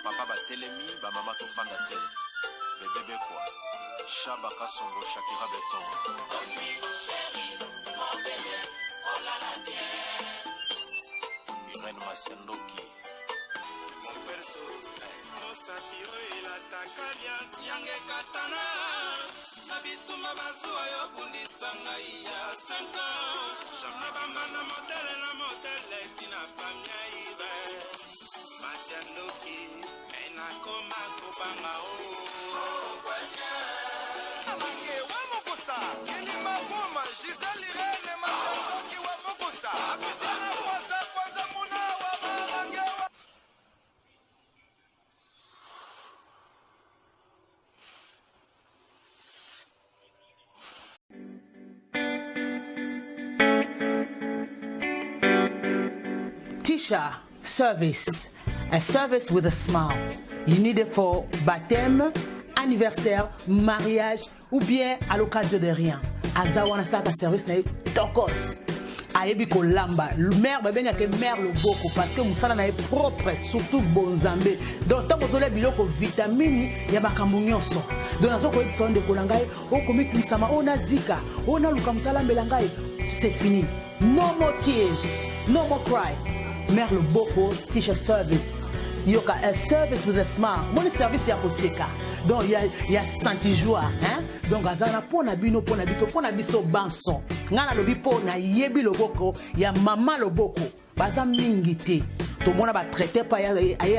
papa batelemi bamama tofanda te bebebe kwa Shaba Kasongo Shakira Beton Irene Masiandoki Yange katana na bituma bazuwa yo bundisa ngai ya 5 ans jamna bamana modele tina pamia ibe Masiandoki ena koma kubanga o kwanya Amange wa mokosa kilima goma Giselle Irene Masiandoki wa mokosa akusana kwanza muna wa mamange wa Tisha service, a service with a smile. You need it for baptême, anniversaire, mariage ou bien à l'occasion de rien. Azawana start a service na tokos. Ayebi ko lamba, mère ben yake mère le boko parce que musala na propre surtout bonzambe. Donc tant que biloko vitamine ya makambo nyonso. Donc nazo ko sonde ko langai o komi kisama ona zika, ona luka mutala melangai. C'est fini. No more tears, no more cry. Mère le boko Tisha service. Yoka a service with a smile. Mon service ya koseka. Donc il y a senti joie, hein? Donc azana pona biso banson. Ngana lobi pona yebi loboko ya mama loboko. Baza mingi te. To mona ba traiter pa ya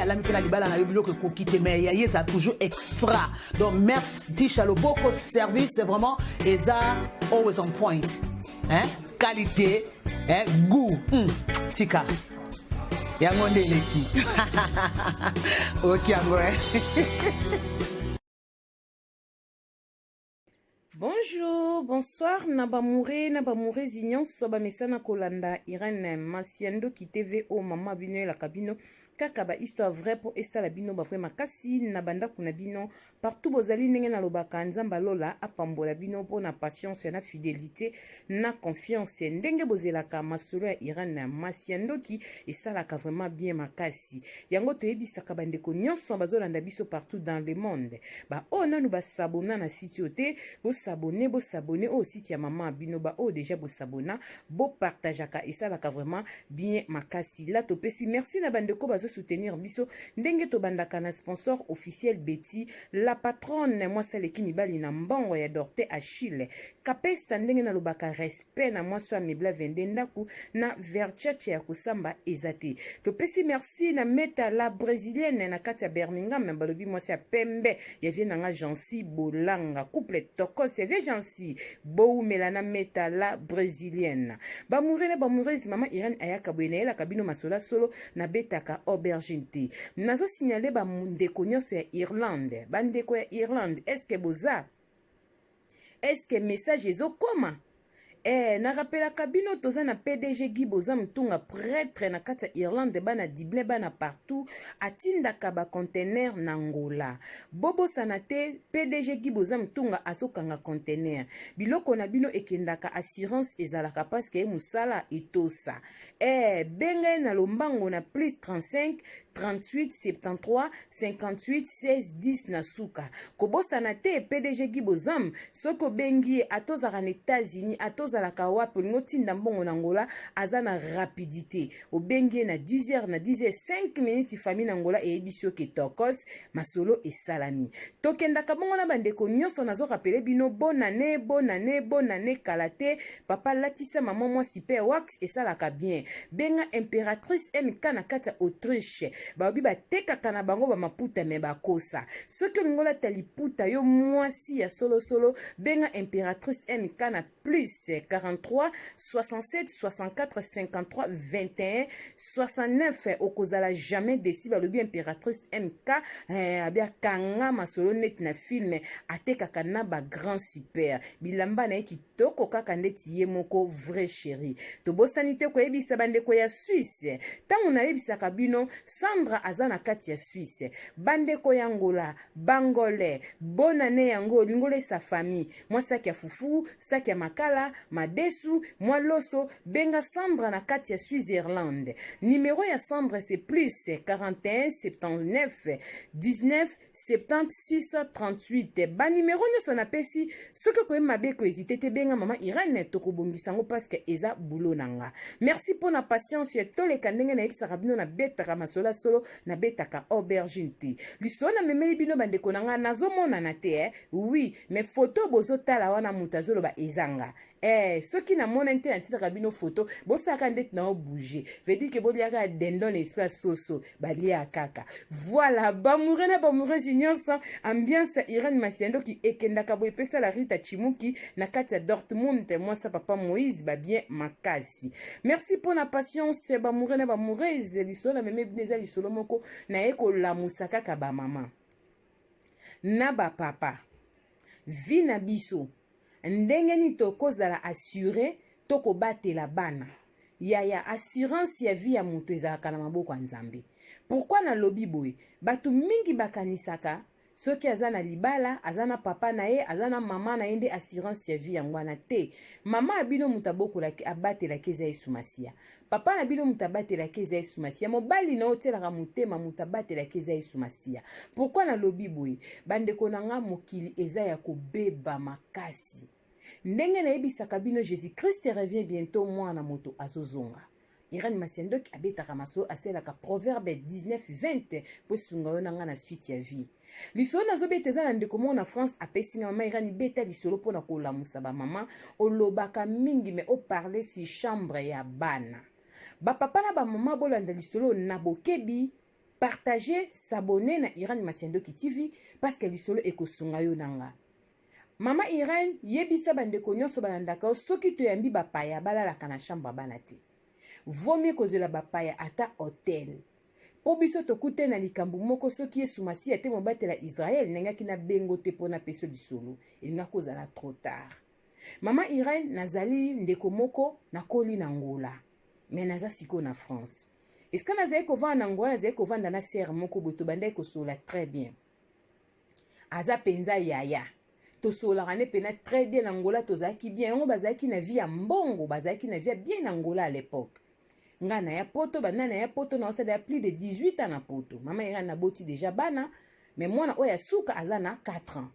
ala mikela libala na yebi loko kokite mais ya yesa toujours extra. Donc merci Tisha loboko service c'est vraiment eza always on point. Hein? Qualité, hein? Goût. Tika. Yango ndeleki. Ok yango. Bonjour, bonsoir, Nabamouré Zignon, Soba Mesana Kolanda, Irene Masiandoki TV, o Mama Bino la Cabino, Kakaba, histoire vraie pour Esta la Bino, Bafre Makasi, Nabanda Kunabino, partout Bozali Nengen Alobaka, Nzamba Lola, Apambo la Bino, pour na patience, na fidélité, na confiance, Ndenge Bozelaka, Masolo Irene Masiandoki, et ça la vraiment bien Makasi. Yango Toebi Sakabandeko, Nyonson Bazolanda Biso partout dans le monde. Ba, oh, na nous ba sabona na sitiote, bo s'abonner au site ya Maman Bino, ba, oh, déjà bo s'abonna, bo partageaka, et ça la vraiment bien Makasi. La Topesi, merci na bandeko bazo soutenir biso ndenge to bandaka na sponsor officiel Betty la patronne moi sale ki mibali na mbongo ya Dorte Achille kapesa ndenge na lobaka respect na moi so mibla vende ndaku na verchache ya kusamba ezate to pesi merci na meta la brésilienne na kati ya Birmingham balobi moi ya pembe ya vie na nga Jansi Bolanga couple toko c'est vie Jansi bo melana meta la brésilienne ba moureuse maman Irene ayaka boyena la kabino masola solo na betaka aubergine te. Nazo signaler ba ndeko nyonso ya Irlande. Ba ndeko ya Irlande, est-ce que boza? Est-ce que message ezo koma? Na rappela kabino toza na PDG Guy Boza Mtunga prêtre na kata Irlande bana dible bana partout atinda kaba conteneur na Angola. Bobo sanate PDG Guy Boza Mtunga asokanga conteneur. Biloko na bino ekendaka assurance ezalaka parce que musala etosa. Benga na lombango na plus 35 38 73 58 16 10 na suka. Kobosa na te PDG Guy Bozam soko bengi atozaka na États-Unis atoza la kawapo ngotinda mbongo na Angola azana rapidité. Obengi na 10h na 10h 5 minutes famille na Angola e ebisio ke tokos masolo e salami. Tokenda kabongo na bandeko nyonso nazo rappeler bino bonne année kalate papa latisa maman moi super wax et ça la ka bien. Benga impératrice MK na kata Autriche. Baobi ba teka kana bango ba maputa me ba kosa. Ce que ngola taliputa yo mwasi ya solo benga impératrice MK na plus 43 67 64 53 21 69 okozala jamais déci balobi impératrice MK abia kanga masolo net na film ateka kana ba grand super bilamba na kitoko kaka ndeti ye moko vrai chéri to bosanité ko ebisa bandeko ya Suisse tangu na ebisa kabino Sandra azana kati ya Suisse bandeko ya Angola bangolais bonne année yango lingole sa famille moi saki ya fufu saki ya makala madesu mwa loso benga Sandra na kati ya Switzerland. Numéro ya Sandra c'est plus 41 79 19 76 38. Ba numéro nyonso na pesi soki koyeba mabe ko hésiter te benga mama Irene tokobongisa ngo parce que eza boulot nanga. Merci pour na patience ya toleka ndenge na yekisaka bino na betaka masola solo na betaka aubergine te. Liso na memeli bino bandeko nanga nazomona na te oui mais photo bozotala wana mutu azoloba ezanga. Soki na mona nte na titre bino photo bosaka ndeti na bouger veut dire que boliaka dendon l'espace soso balia kaka. Voilà bamoure na bamoure nyonso ambiance Irene Masiendo ki ekendaka bo epesa la Rita Chimuki na kati ya Dortmund moi sa papa Moïse ba bien makasi. Merci pour la patience bamoure na bamoure liso na meme bineza lisolo moko na eko la musaka ka ba mama na ba papa vina biso ndenge ni tokozala assuré tokobatela bana ya assurance ya vie ya moto ezalaka na maboko ya Nzambe. Pourquoi na lobi boye batu mingi bakanisaka soki azana libala azana papa na ye azana mama na ye nde assurance ya vie yango wana te. Mama abino mutu abokolaki abatelaki eza Yesu Masiya, papa na bino mutu abatelaki eza Yesu Masiya, mobali na otielaka motema mutu abatelaki eza Yesu Masiya. Pourquoi na lobi boye bandeko nanga mokili eza ya kobeba makasi ndenge na yebisaka bino Jésus Christ revient bientôt mwana moto azozonga. Irene Masiendo ki abetaka maso aselaka Proverbe 19:20 po sunga yo nanga na suite ya vie. Lisolo nazobeteza na ndeko mo na France apesi na mama Irene beta lisolo pona kolamusa ba mama olobaka mingi me o parler si chambre ya bana. Ba papa na ba mama bolanda lisolo na bokebi partager s'abonner na Irene Masiendo ki TV parce que lisolo ekosunga yo nanga. Mama Irene yebisa bandeko nyonso balandaka soki toyambi bapaya balalaka na chambre bana te. Vaut mieux kozela bapaya ata hotel. Po biso tokute na likambo moko soki Yesu Masiya te mobatela Israël nengaki na bengo te pona peso lisolo. Elinga kozala trop tard. Mama Irene nazali ndeko moko na koli na Angola. Mais naza siko na France. Est-ce que nazali kovanda na Angola nazali kovanda na serre moko boto bandai kosola très bien. Aza penza yaya. Tosolaka ne pena très bien Angola tozaki bien. Yango bazaki na vie ya mbongo, bazaki na vie bien Angola à l'époque. Nga na ya poto, bana na ya poto na osada ya plus de 18 ans na poto. Mama Irene na boti déjà bana, mais mwana oya suka aza na 4 ans.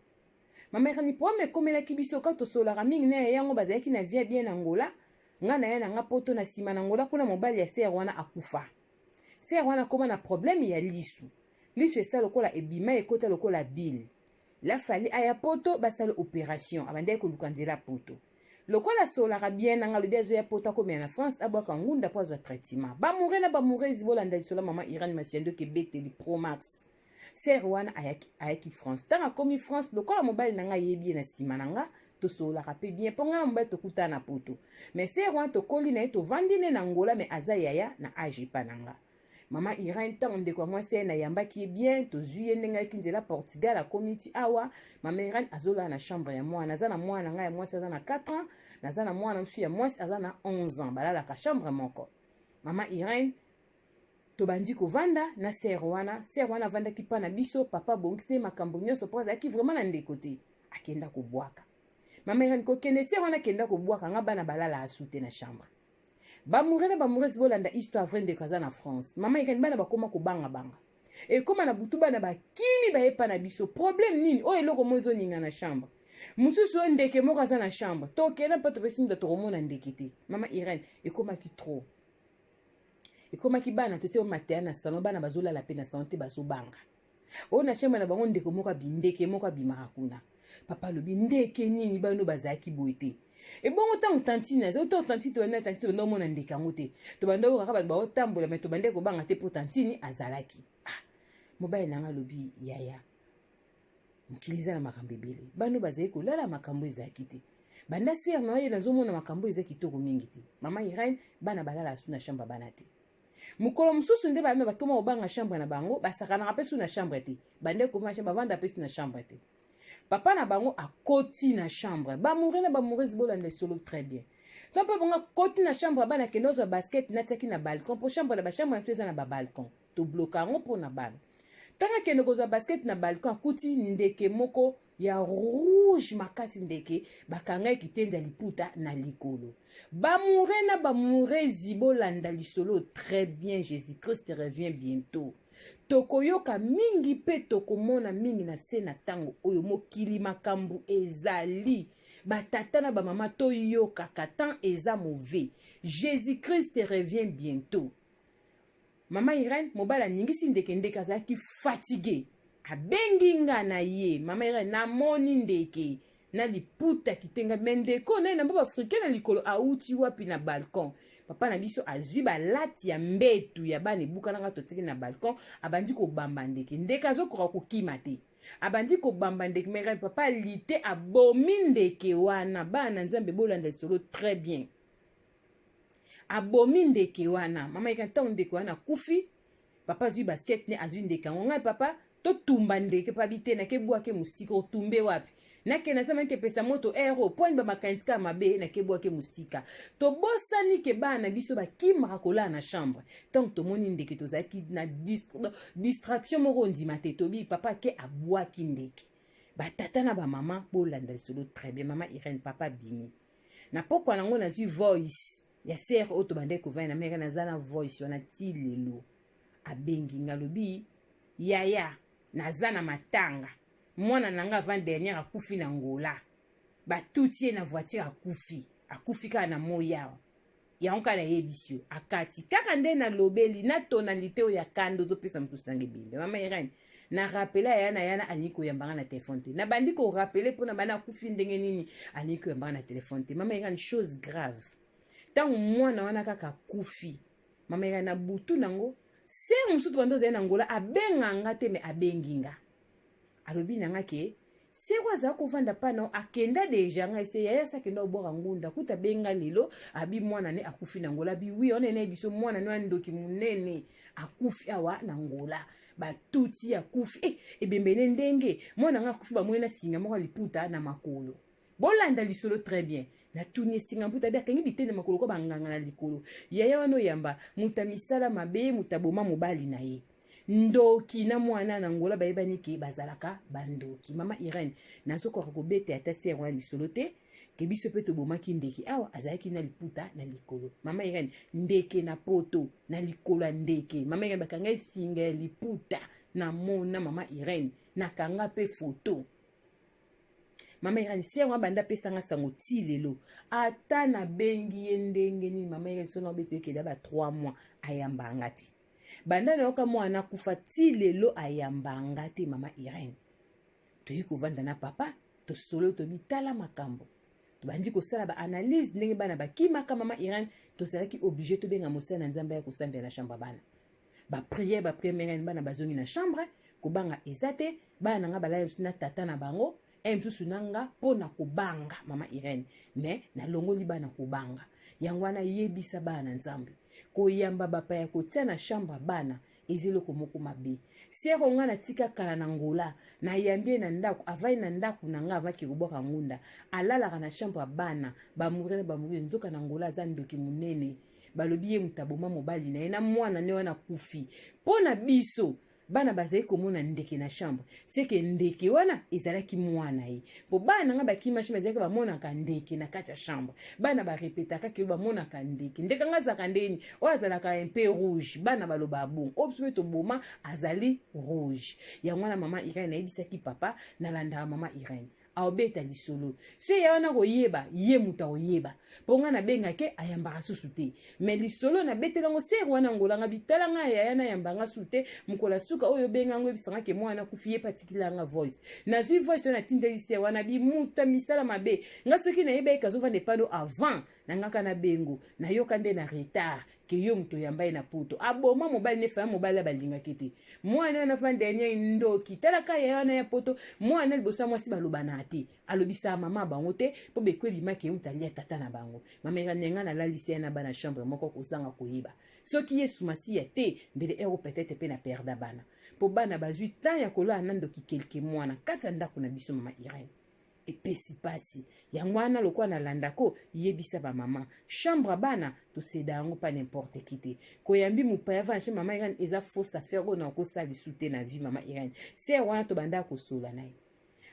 Mama Irene po me komela kibiso ka tosolaka mingi na yango bazaki na vie bien Angola. Nga na ya na nga poto na sima na Angola kuna mobali ya ser wana akufa. Ser wana koma na problème ya lisu. Lisu esa lokola ebima ekota lokola bile. La fali aya poto basala opération abande ko lukanzela poto. Lokola solaka bien nanga le bezo ya poto ko na France abwaka ngunda po za traitement. Ba mourir na ba mourir zibolanda lisola mama Irene Masiendo ke beteli Pro Max. Ser wana ayaki France. Tanga komi France lokola mobile nanga yebi na sima nanga to solaka pe bien ponga mobile to kuta na poto. Mais ser wana to koli na to vandine na Angola mais aza yaya na age pananga. Mama Irene tant ndeko mwasi na yambaki bien to zuye ndenga kinzela Portugal la community awa. Mama Irene azola na chambre ya mwana aza na mwana nga ya mwasi aza na 4 ans naza na mwana mfi ya mwasi aza na 11 ans balala ka chambre moko. Mama Irene to bandi ko vanda na ser wana vanda ki pa na biso papa bongiste makambo nyonso poza ki vraiment na ndeko te akenda ko bwaka. Mama Irene ko kende ser wana kenda ko bwaka nga bana balala asute na chambre. Ba mourir bolanda histoire vraie de kaza na France. Mama Irene bana bakoma ko banga. Et comme na butu bana ba kimi ba epa na biso problème nini o eloko mozo ninga na chambre. Mususu ndeke mo kaza na chambre. To kena pa to pesim da to mona ndeke te. Mama Irene ekoma ki trop. Ekoma ki bana tete o matin na salon bana bazola la pena santé bazo banga. O na chambre na bango ndeke mo ka bindeke mo ka bimaka kuna. Papa lo bindeke nini bano bazaki boete. Et bon autant tantine autant tantine to na tantine no mona ndeka ngote to bando ka ba otambola mais to bande ko banga te pour tantine azalaki mobile nanga lobi yaya mkiliza na makambo ebele bano bazai ko lala makambo ezaki te banda ser na ye nazomona makambo ezaki to mingi te. Mama Irene bana balala su na chambre bana te mukolo mususu nde bano bakoma obanga chambre na bango basakana ka pesu na chambre te bande ko ma chambre banda pesu na chambre te. Papa na bango a koti na chambre. Ba mourir na ba mourir zibolanda solo très bien. Donc papa bango koti na chambre bana kenozo basket na tsaki na balcon pour chambre na ba chambre na teza na ba balcon. To bloka ngo pour na bana. Tanga kenozo basket na balcon kuti ndeke moko ya rouge makasi ndeke bakanga kitenda liputa na likolo bamure na bamure zibolanda lisolo très bien. Jésus-Christ revient bientôt. Tokoyoka mingi pe tokomona mingi na se na tango oyo mokili makambu ezali batata na bamama toyokaka tan eza mauvais. Jésus-Christ revient bientôt. Mama Irene mobala ningisi ndeke ndeke azalaki fatigué abengi nga na ye. Mama Irene namoni ndeke na liputa kitenga mendeko na mboba africain na likolo auti wapi na balcon. Papa na biso azwi balati ya mbetu ya bana ebuka nanga totiki na balcon abandi ko bamba ndeke ndeke azokora kokima te abandi ko bamba ndeke. Mais papa lite abomi ndeke wana bana nzambe bolanda solo très bien abomi ndeke wana. Mama ikanta ndeke wana kufi papa azwi basket ne azwi ndeke ngonga papa to tumba ndeke pa bitena ke bwake musika otumbe wapi nake na sama nke pesa moto ero point ba makantika mabe na ke bwake musika to bosani ke bana biso ba kimaka kola na chambre tant to moni ndeke to zaki na distraction moko ndima te to bi papa ke abwaki ndeke batata na ba mama bolanda solo très bien. Mama Irene papa bimi na pokwa nango na zui voice ya ser auto bande ko va na mère na zana voice wana ti lelo abengi ngalobi yaya nazana matanga mwana nanga avant dernière akufi na ngola batutie na voiture akufi ka na moya ya onka na yebisio akati kaka nde na lobeli na tonalité ya kando to pesa mtu sange bimbe. Mama Irene na rappela yana aliko yambanga na téléphone te na bandi ko rappeler pona bana akufi ndenge nini aliko yambanga na téléphone te. Mama Irene chose grave tant mwana wana kaka kufi. Mama Irene na butu nango se musutu bando za na ngola abenganga te me abenginga alobi nanga ke se waza kovanda pano akenda deja nga se yaya sakenda obora ngunda kuta benga lelo abi mwana ne akufi na ngola bi wi onene biso mwana no ndoki munene akufi awa na ngola batuti akufi ebembene ndenge mwana nga akufi ba mwena singa moko liputa na makolo bolanda lisolo très bien na tuni singa mputa bia kengi bitende makolo ko banganga na likolo yaya wano yamba mutamisala mabe mutaboma mobali na ye ndoki na mwana na ngola bayebani ke bazalaka bandoki. Mama Irene nazokoka kobete ata ser wana lisolo te ke biso pe tobomaki ndeke awa azalaki na liputa na likolo. Mama Irene ndeke na poto na likolo ya ndeke. Mama Irene bakanga singa ya liputa na mona Mama Irene nakanga pe foto. Mama Irene ser wana banda pesanga sango ti lelo ata na bengi ye ndenge ni. Mama Irene sona obete ke daba 3 mois ayamba ngati banda na yoka mwana kufa ti lelo ayambanga te. Mama Irene toyi kovanda na papa to solo to bitala makambo to bandi ko sala ba analyse ndenge bana bakimaka. Mama Irene to salaki obligé to benga mosala nzambe ya kosambela na chambre bana ba prière bana bazongi na chambre kobanga ezate bana nga bala na tata na bango msusu nanga pona kubanga. Mama Irene mais na longoli bana kubanga yango wana yebisa bana nzambe koyamba bapa ya kotia na chambre bana eziloko moko mabe sero nga na tika kala na ngola na yambie na ndako avai na ndako na nga avaki koboka ngunda alalaka na chambre bana bamuri nzoka na ngola za ndoki munene balobi ye mutaboma mobali na ye na mwana ne wana kufi pona biso bana bazali komona ndeke na chambre seke ndeke wana ezalaki mwana ye po bana nga bakima shima ezalaki bamonaka ndeke na kati ya chambre bana barepetaka ke bamonaka ndeke ndeke nga azalaka ndeni oyo azalaka un peu rouge bana baloba bon oyo mpe toboma azali rouge yango wana Mama Irene nayebisaki papa nalandaka Mama Irene aobeta lisolo se ya wana koyeba ye muta oyeba ponga na benga ke ayambaka susu te mais lisolo na betelango se wana ngolanga bitalanga ya na yambanga sute mukola suka oyo benga ngo bisanga ke mwana kufiye particulièrement voice na zui voice na tindeli se wana bi muta misala mabe nga soki na yeba ikazo vande pano avant na ngaka na bengo na yoka nde na retard ke yo mto yambaye na poto aboma mobali ne fa mobali balinga kete mwana na fa dernier ndoki talaka ya wana ya poto mwana libosa mwasi balobana te alobisa mama bango te po bekwebi make mutalia tata na bango. Mama Irene nga na lalisi na bana chambre moko kozanga koyeba soki yesu masiya te mbele ero peut-être pe na perda bana po bana bazwi temps ya kola nandoki quelque mwana kata ndako na biso. Mama Irene epesi pasi yango wana lokwa na landako yebisa ba mama chambre bana to seda yango pa n'importe qui te koyambi mupaya va chez Mama Irene eza fausse affaire ona ko sali soute na vie. Mama Irene c'est wana to banda ko sola naye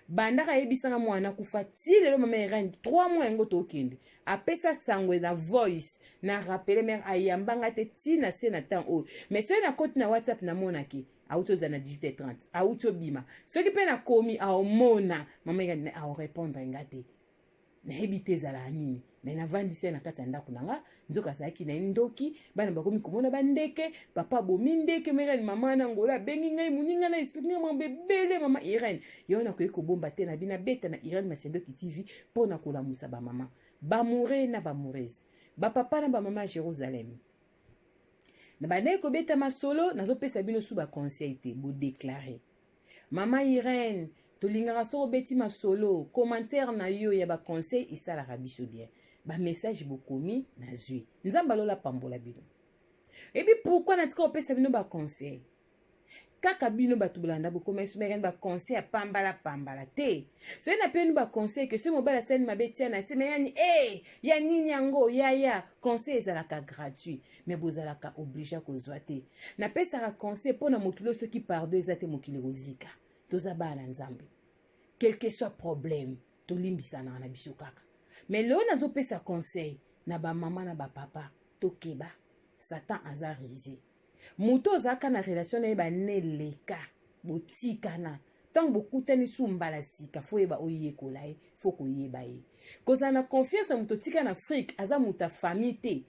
bandaka yebisanga mwana kufa ti lelo mama Irene 3 mois yango tokende apesa sangwe na voice na rappele mère ayambanga te ti na se na temps o mais so na koti na WhatsApp na monaki autoza na 18h30 auto bima soki pe na komi aomona mama Irene a répondre ngate na hebite zala nini mais na vandise na kati ndako nanga nzoka saki na ndoki bana bakomi komona bandeke papa bomindeke Irene mama na ngola bengi ngai muninga na expliquer mo bebele mama Irene yona ko ekobomba te na bina beta na Irene Masendo ki TV pona kola musa ba mama ba moure na ba mourez ba papa na ba mama Jérusalem na bana ko beta masolo nazo pesa bino su ba conseil te bo déclarer mama Irene tolingaka so beti masolo commentaire na yo ya ba conseil isala rabiso bien ba message bokomi na zui nzamba lola pambola bino et puis pourquoi na tika opesa bino ba conseil kaka bino batu bulanda bokoma isumeren ba conseil pambala te so na pe ba conseil que ce mobile scène mabetia na semeni ya nini yango ya conseil ezalaka gratuit mais bozalaka obligé kozwa te na pesa ka conseil pona mokilo ceux qui pardon ezate mokilo rozika tozaba na nzambe quel que soit problème tolimbisana na biso kaka mais leo nazo pesa conseil na ba mama na ba papa tokeba satan azarisé muto zaka na relation na ba neleka botikana tant bokutani sumbala sika fo yeba oyekola fo koyeba koza na confiance muto tika na Afrique aza muta famille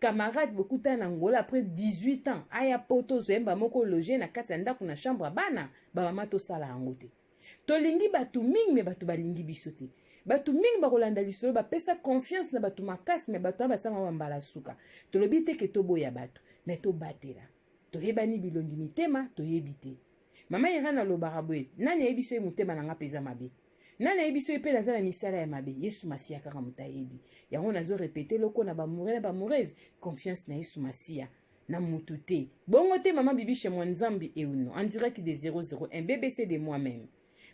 camarade bokutana ngola après 18 ans aya poto zoemba moko loger na kati ndako na chambre bana ba mama to sala angote tolingi batu mingi me batu balingi bisote batu mingi bakolanda lisolo ba pesa confiance na batu makasi me batu ba sanga mbala suka tolobi te ke toboya batu me to batela to yebani bilongi mitema to yebite mama Irene lobaka boye nani yebiso mutema na ngapeza mabe nani yebiso epela za na misala ya mabe Yesu Masia kaka mutayebi yango nazo répéter loko na ba mourez na ba mourez confiance na Yesu Masia na mutute bongo te mama Bibiche Mwanzambi euno en direct des 001 BBC de moi-même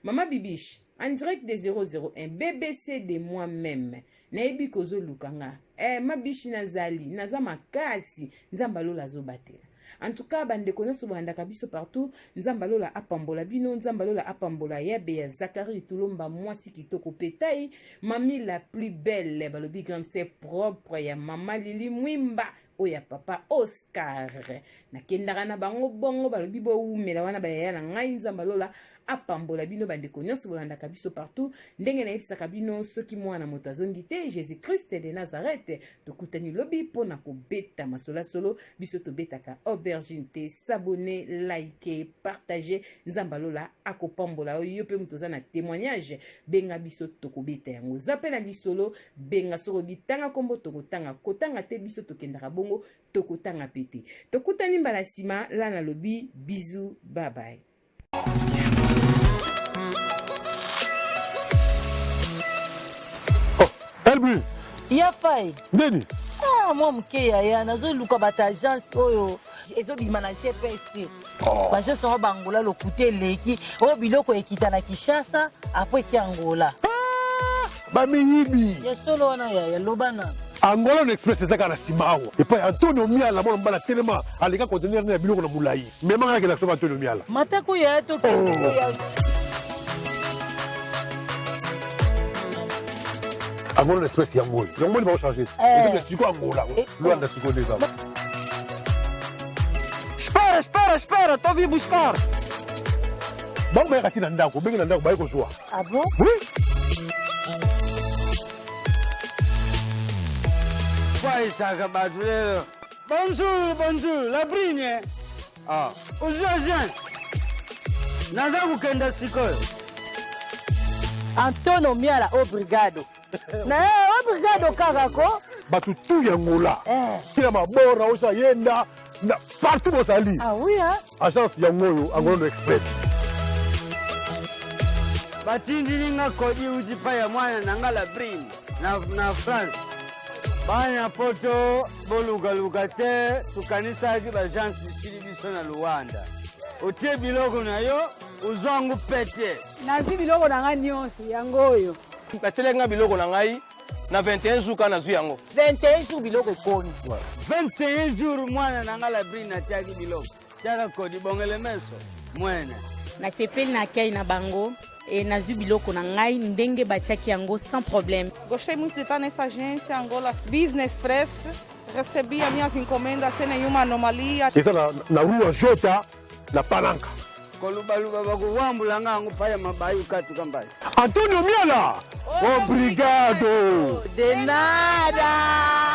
mama Bibiche en direct des 001 BBC de moi-même nayebi kozo lukanga ma bishi nazali naza makasi nzamba lola zo batela en tout cas bande connaissent banda kabiso partout nzamba lola apambola bino nzamba lola apambola yabe ya Zakari Tulomba mwasi kitoko petai mami la plus belle balobi grande c'est propre ya mama Lili Mwimba oya papa Oscar na kendaka na bango bongo balobi bo umela wana bayaya na ngai nzamba lola apambola bino bandeko nyonso bolandaka biso partout ndenge na yebisaka bino soki mwana moto azongi te Jésus Christ de Nazareth tokutani lobi pona kobeta masola solo biso tobetaka aubergine te s'abonner liker partager nzamba lola akopambola oyo pe muto za na témoignage benga biso tokobeta yango zapela lisolo benga soko bitanga kombo tokotanga kotanga te biso tokendaka bongo tokotanga pete tokutani mbala sima la na lobi bisous bye bye. Elbi. Ya pai. Nini? Moi mke ya nazo luka bata agence oyo ezo bima na GPS. Parce que bangola lokuté leki o biloko ekita na Kinshasa après ki Angola. Ba miyibi. Ya solo wana ya lobana. Angola no express ezaka na simawo. Et puis Antonio Miala mona mbala tellement alika conteneur na biloko na mulai. Mais manga ke na so Antonio Miala. Matako ya to ya Angola express ya ngoli. Ya ngoli ba changer. Et puis tu ko Angola. Luanda tu ko déjà. Espera, tô vindo buscar. Ba ba katina ndako, bengi na ndako ba ko joa. Ah bon? Oui. Bonjour, la brigne. Aujourd'hui, naza kukenda sikoyo. Antonio Miala obrigado. Na obrigado kakako. Batu tu ya Angola. Kila mabora osha yenda na partout bosali. Ah oui hein? Agence ya ngoyo Angola no express. Batindilinga kodi ujipa ya mwana nangala brigne na France. Banya poto boluga te tukanisa ki bagence isili biso na Luanda. Otie biloko na yo uzwangu pete. Nazi biloko na ngai nyonso yango oyo. Katelenga biloko na ngai na 21 jours kana zu yango. 21 jours biloko ekoni. 21 jours mwana nangala bri na tiaki biloko. Tiaka kodi bongele meso mwene. Na sepeli na kei na bango e nazwi biloko na ngai ndenge batiaki yango sans problème. Gostei muito de estar nessa agência Angola Business Press. Recebi as minhas encomendas sem nenhuma anomalia. Eza na rua Jota na Palanca. Kolubaluba bakuwambula ngangu paya mabayu katu kambazi. Antonio Miala. Obrigado. De nada.